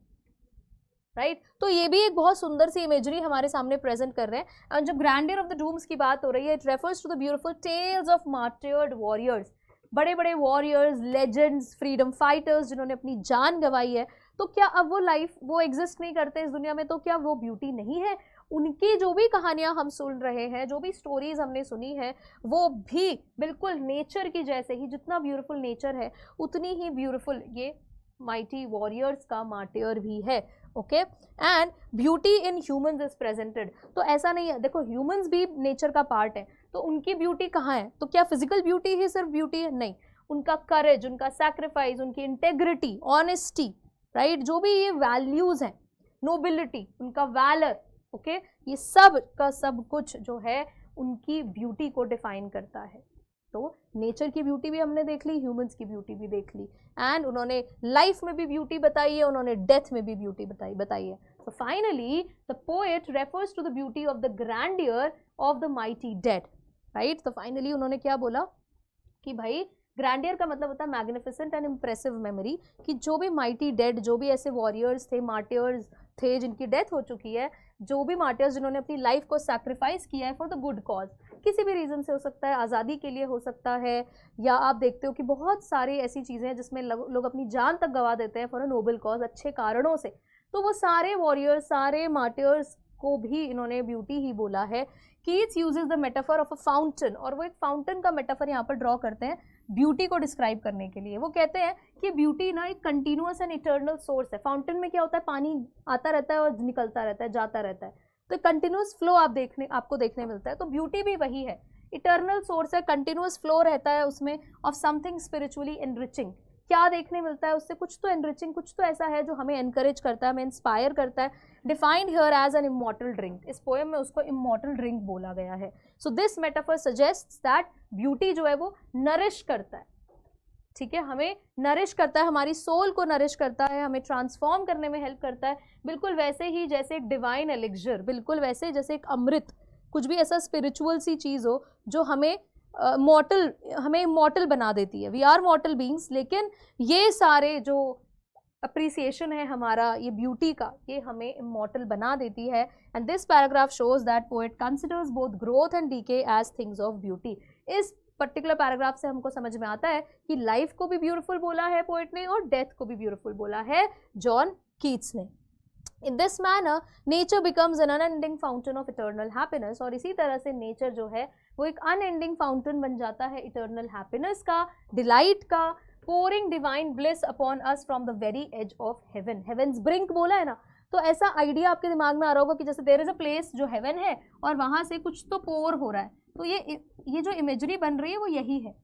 राइट तो ये भी एक बहुत सुंदर सी इमेजरी हमारे सामने प्रेजेंट कर रहे हैं। और जब ग्रैंडियर ऑफ द डूम्स की बात हो रही है, it refers to the beautiful tales of martyred warriors, बड़े बड़े वॉरियर्स, लेजेंड्स, फ्रीडम फाइटर्स जिन्होंने अपनी जान गंवाई है। तो क्या अब वो लाइफ, वो एग्जिस्ट नहीं करते इस दुनिया में, तो क्या वो ब्यूटी नहीं है? उनकी जो भी कहानियां हम सुन रहे हैं, जो भी स्टोरीज हमने सुनी है, वो भी बिल्कुल नेचर की जैसे ही, जितना ब्यूटीफुल नेचर है उतनी ही ब्यूटीफुल ये माइटी वॉरियर्स का मार्टियर भी है, okay. And beauty in humans is presented, तो ऐसा नहीं है, देखो ह्यूमंस भी नेचर का पार्ट है, तो उनकी ब्यूटी कहाँ है? तो क्या फिजिकल ब्यूटी ही सिर्फ ब्यूटी है? नहीं, उनका करेज, उनका सैक्रिफाइस, उनकी इंटेग्रिटी, ऑनेस्टी, राइट, जो भी ये वैल्यूज हैं, नोबिलिटी, उनका वैलर, ओके, ये सब का सब कुछ जो है उनकी ब्यूटी को डिफाइन करता है। तो नेचर की ब्यूटी भी हमने देख ली, ह्यूमंस की ब्यूटी भी देख ली, एंड उन्होंने लाइफ में भी ब्यूटी बताई है, उन्होंने डेथ में भी ब्यूटी बताई है। So finally, the poet refers to the beauty of the grandeur of the mighty dead, right? तो finally उन्होंने क्या बोला कि भाई ग्रैंडियर का मतलब होता है मैग्निफिसेंट एंड इम्प्रेसिव मेमोरी, कि जो भी माइटी डेड, जो भी ऐसे वॉरियर्स थे, मार्टियर्स थे जिनकी डेथ हो चुकी है, जो भी मार्टियर्स जिन्होंने अपनी लाइफ को सैक्रिफाइस किया है फॉर द गुड कॉज, किसी भी रीज़न से हो सकता है, आज़ादी के लिए हो सकता है, या आप देखते हो कि बहुत सारी ऐसी चीज़ें हैं जिसमें लोग अपनी जान तक गंवा देते हैं फॉर अ नोबल कॉज, अच्छे कारणों से। तो वो सारे वॉरियर्स, सारे मार्टियर्स को भी इन्होंने ब्यूटी ही बोला है। Keats uses the metaphor of a fountain, और वो एक फाउंटेन का मेटाफर यहाँ पर ड्रॉ करते हैं ब्यूटी को डिस्क्राइब करने के लिए। वो कहते हैं कि ब्यूटी ना एक कंटिन्यूअस एंड इटर्नल सोर्स है। फाउंटेन में क्या होता है, पानी आता रहता है और निकलता रहता है, जाता रहता है, तो कंटिन्यूअस फ्लो आपको देखने मिलता है। तो ब्यूटी भी वही है, इटर्नल सोर्स है, कंटिन्यूअस फ्लो रहता है उसमें ऑफ समथिंग स्पिरिचुअली एनरिचिंग। क्या देखने मिलता है उससे? कुछ तो एनरिचिंग, कुछ तो ऐसा है जो हमें एनकरेज करता है, हमें इंस्पायर करता है। Defined here as an immortal drink, इस पोएम में उसको इमॉर्टल ड्रिंक बोला गया है। So this metaphor suggests that beauty जो है वो नरिश करता है, ठीक है, हमें नरिश करता है, हमारी सोल को नरिश करता है, हमें ट्रांसफॉर्म करने में हेल्प करता है, बिल्कुल वैसे ही जैसे एक डिवाइन एलिक्जर, बिल्कुल वैसे जैसे एक अमृत, कुछ भी ऐसा स्पिरिचुअल सी चीज़ हो जो हमें हमें मॉर्टल बना देती है। वी आर मॉर्टल बींग्स, लेकिन ये सारे जो अप्रिसिएशन है हमारा ये ब्यूटी का, ये हमें इमॉर्टल बना देती है। And this paragraph shows that poet considers both growth and decay as things of beauty. इस पर्टिकुलर पैराग्राफ से हमको समझ में आता है कि लाइफ को भी ब्यूटीफुल बोला है पोएट ने, और डेथ को भी ब्यूटीफुल बोला है जॉन कीट्स ने। In this manner, nature becomes an unending fountain of eternal happiness, और इसी तरह से नेचर जो है वो एक अनएंडिंग फाउंटेन बन जाता है इटर्नल हैप्पीनेस का, डिलाइट का, pouring divine bliss upon us from the very edge of heaven. Heaven's brink बोला है ना, तो ऐसा आइडिया आपके दिमाग में आ रहा होगा कि जैसे देयर इज अ प्लेस जो हेवन है और वहाँ से कुछ तो पोर हो रहा है, तो ये जो इमेजरी बन रही है वो यही है,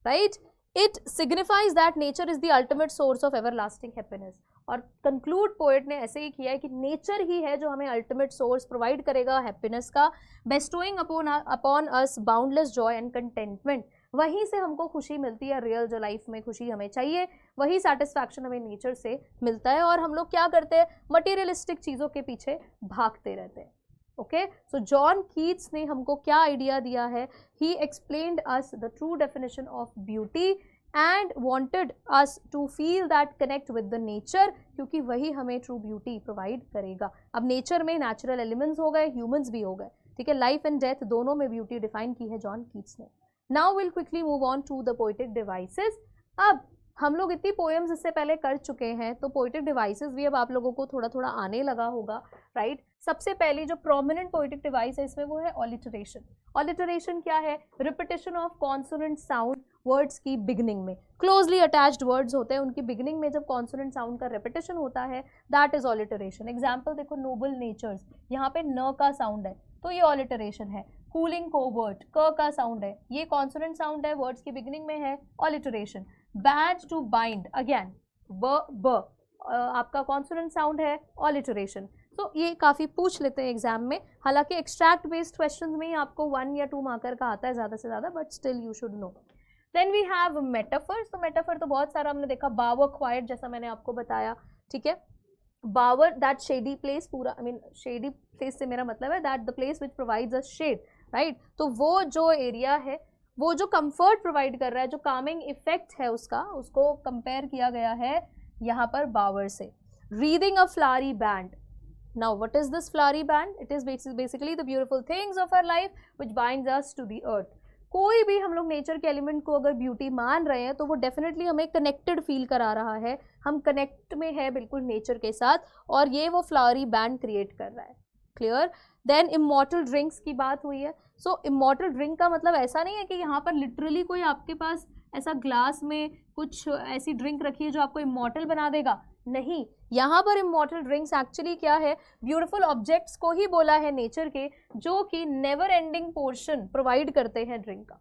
right. It signifies that nature is the ultimate source of everlasting happiness, और कंक्लूड पोएट ने ऐसे ही किया है कि नेचर ही है जो हमें अल्टीमेट सोर्स प्रोवाइड करेगा हैप्पीनेस का, bestowing upon us boundless joy and contentment. वहीं से हमको खुशी मिलती है, रियल जो लाइफ में खुशी हमें चाहिए वही सेटिस्फैक्शन हमें नेचर से मिलता है, और हम लोग क्या करते हैं, मटीरियलिस्टिक चीज़ों के पीछे भागते रहते हैं। ओके, सो जॉन कीट्स ने हमको क्या आइडिया दिया है, ही explained us the true definition of beauty and wanted us to feel that connect with the nature, क्योंकि वही हमें ट्रू ब्यूटी प्रोवाइड करेगा। अब नेचर में नेचुरल एलिमेंट्स हो गए, ह्यूमंस भी हो गए, ठीक है, लाइफ एंड डेथ दोनों में ब्यूटी डिफाइन की है जॉन कीट्स ने। Now will quickly move on to the poetic devices. अब हम लोग इतनी पोएम्स इससे पहले कर चुके हैं, तो पोएटिक डिवाइसेस भी अब आप लोगों को थोड़ा थोड़ा आने लगा होगा, राइट। सबसे पहली जो प्रोमिनेंट पोएटिक डिवाइस है इसमें वो है ऑलिटरेशन। ऑलिटरेशन क्या है? Repetition of consonant sound words की बिगनिंग में। क्लोजली अटैच्ड वर्ड्स होते हैं, उनकी बिगनिंग में जब कॉन्सोनेंट साउंड का रिपीटेशन होता है, दैट इज ऑलिटरेशन। एग्जाम्पल देखो, नोबल नेचर्स, यहाँ पे न का साउंड है तो ये ऑलिटरेशन है। कूलिंग कोवर्ट, क का साउंड है, ये कॉन्सोनेंट साउंड है, वर्ड्स की बिगनिंग में है, ऑलिटरेशन। बैड टू बाइंड, अगेन ब आपका कॉन्सोनेंट साउंड है, ऑलिटरेशन। तो ये काफ़ी पूछ लेते हैं एग्जाम में, हालांकि एक्सट्रैक्ट बेस्ड क्वेश्चंस में ही आपको 1 या 2 मार्कर का आता है ज़्यादा से ज़्यादा, but still you should know. Then we have metaphors. तो मेटाफर तो बहुत सारा हमने देखा, बावर क्वाइट जैसा मैंने आपको बताया, ठीक है। बावर दैट शेडी प्लेस, पूरा आई मीन शेडी प्लेस से मेरा मतलब है that the place which provides a shade, right. तो वो जो एरिया है, वो जो कंफर्ट प्रोवाइड कर रहा है, जो कामिंग इफेक्ट है उसका, उसको कंपेयर किया गया है यहाँ पर बावर से। Reading a flowery band. Now, what is this flowery band? It is basically the beautiful things of our life which binds us to the earth. कोई भी हम लोग नेचर के एलिमेंट को अगर ब्यूटी मान रहे हैं तो वो डेफिनेटली हमें कनेक्टेड फील करा रहा है, हम कनेक्ट में है बिल्कुल नेचर के साथ, और ये वो फ्लावरी बैंड क्रिएट कर रहा है। क्लियर। देन इमॉर्टल ड्रिंक्स की बात हुई है। सो इमॉर्टल ड्रिंक का मतलब ऐसा नहीं है कि यहाँ पर लिटरली कोई आपके पास ऐसा ग्लास में कुछ ऐसी ड्रिंक रखी है जो आपको इमॉर्टल बना देगा, नहीं। यहाँ पर इमॉर्टल ड्रिंक्स एक्चुअली क्या है, ब्यूटीफुल ऑब्जेक्ट्स को ही बोला है नेचर के, जो कि नेवर एंडिंग पोर्शन प्रोवाइड करते हैं ड्रिंक का।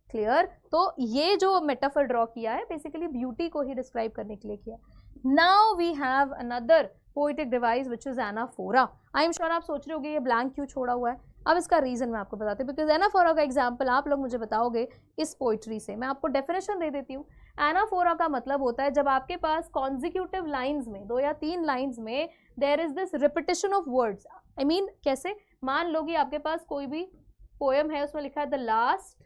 क्लियर। तो ये जो मेटाफर ड्रॉ किया है बेसिकली ब्यूटी को ही डिस्क्राइब करने के लिए किया। Now we have another poetic device which is anaphora. I am sure आप सोच रहे होंगे ये ब्लैंक क्यों छोड़ा हुआ है। अब इसका रीजन मैं आपको बताती हूँ, बिकॉज एनाफोरा का एग्जाम्पल आप लोग मुझे बताओगे इस पोइट्री से। मैं आपको डेफिनेशन दे देती हूँ। एनाफोरा का मतलब होता है जब आपके पास कॉन्जिक्यूटिव लाइन्स में, 2 या 3 लाइन्स में there is this repetition of words. I mean कैसे, मान लो कि आपके पास कोई भी पोएम है, उसमें लिखा है द लास्ट,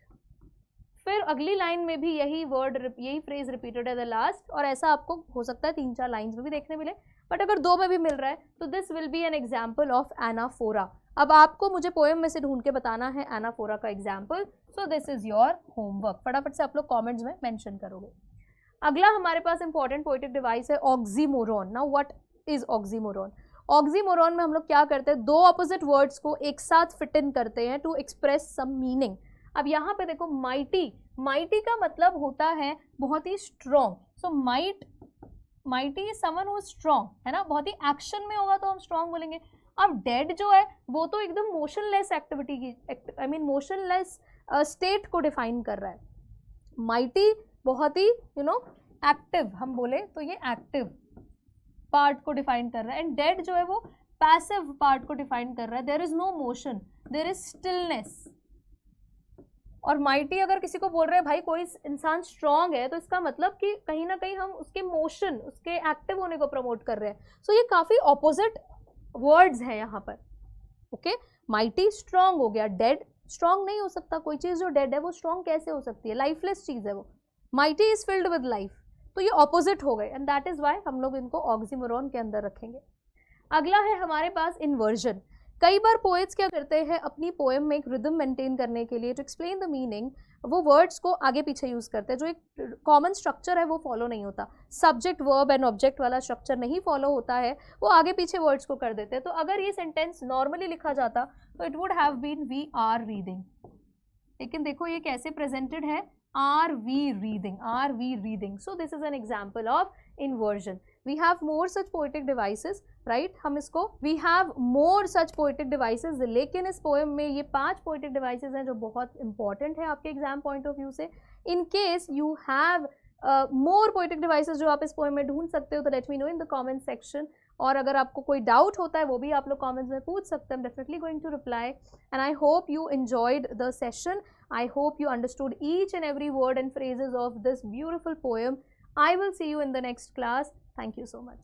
फिर अगली लाइन में भी यही वर्ड, यही फ्रेज रिपीटेड है द लास्ट, और ऐसा आपको हो सकता है 3-4 लाइन्स में भी देखने मिले, बट अगर 2 में भी मिल रहा है तो this will be N example of anaphora. अब आपको मुझे पोएम में से ढूंढ के बताना है एनाफोरा का example. So this is your homework, फटाफट से आप लोग कॉमेंट्स में मेंशन करोगे। अगला हमारे पास इंपॉर्टेंट पोएटिक डिवाइस है oxymoron. Now what is oxymoron? Oxymoron में हम लोग क्या करते हैं, 2 ऑपोजिट वर्ड्स को एक साथ फिट इन करते हैं टू एक्सप्रेस सम मीनिंग। अब यहाँ पे देखो माइटी, माइटी का मतलब होता है बहुत ही strong. So mighty is someone who is strong, है ना, बहुत ही एक्शन में होगा तो हम स्ट्रॉन्ग बोलेंगे। अब डेड जो है वो तो एकदम मोशनलेस एक्टिविटी की, आई मीन मोशनलेस स्टेट को डिफाइन कर रहा है। माइटी बहुत ही एक्टिव, हम बोले तो ये एक्टिव पार्ट को डिफाइन कर रहा है, एंड डेड जो है वो पैसिव पार्ट को डिफाइन कर रहा है। There is no motion, there is stillness. और माइटी अगर किसी को बोल रहे हैं भाई कोई इंसान स्ट्रांग है, तो इसका मतलब कि कहीं ना कहीं हम उसके मोशन, उसके एक्टिव होने को प्रमोट कर रहे हैं। सो ये काफी ऑपोजिट वर्ड्स हैं यहाँ पर। ओके, माइटी स्ट्रांग हो गया, डेड स्ट्रांग नहीं हो सकता। कोई चीज जो डेड है वो स्ट्रांग कैसे हो सकती है, लाइफलेस चीज है वो। Mighty is filled with life, तो ये ऑपोजिट हो गए, एंड दैट इज व्हाई हम लोग इनको ऑक्सीमोरॉन के अंदर रखेंगे। अगला है हमारे पास इन्वर्जन। कई बार पोएट्स क्या करते हैं अपनी पोएम में एक रिदम मेंटेन करने के लिए, टू एक्सप्लेन द मीनिंग, वो वर्ड्स को आगे पीछे यूज करते हैं। जो एक कॉमन स्ट्रक्चर है वो फॉलो नहीं होता, सब्जेक्ट वर्ब एंड ऑब्जेक्ट वाला स्ट्रक्चर नहीं फॉलो होता है, वो आगे पीछे वर्ड्स को कर देते हैं। तो अगर ये सेंटेंस नॉर्मली लिखा जाता तो it would have been we are reading, लेकिन देखो ये कैसे प्रेजेंटेड है, are we reading, are we reading. So this is an example of inversion. We have more such poetic devices, right? हम इसको we have more such poetic devices, लेकिन इस poem में ये 5 poetic devices हैं जो बहुत important है आपके exam point of view से। In case you have more poetic devices जो आप इस poem में ढूंढ सकते हो, तो let me know in the comment section। और अगर आपको कोई डाउट होता है वो भी आप लोग comments में पूछ सकते हैं, I'm definitely going to reply। And I hope you enjoyed the session. I hope you understood each and every word and phrases of this beautiful poem. I will see you in the next class. Thank you so much.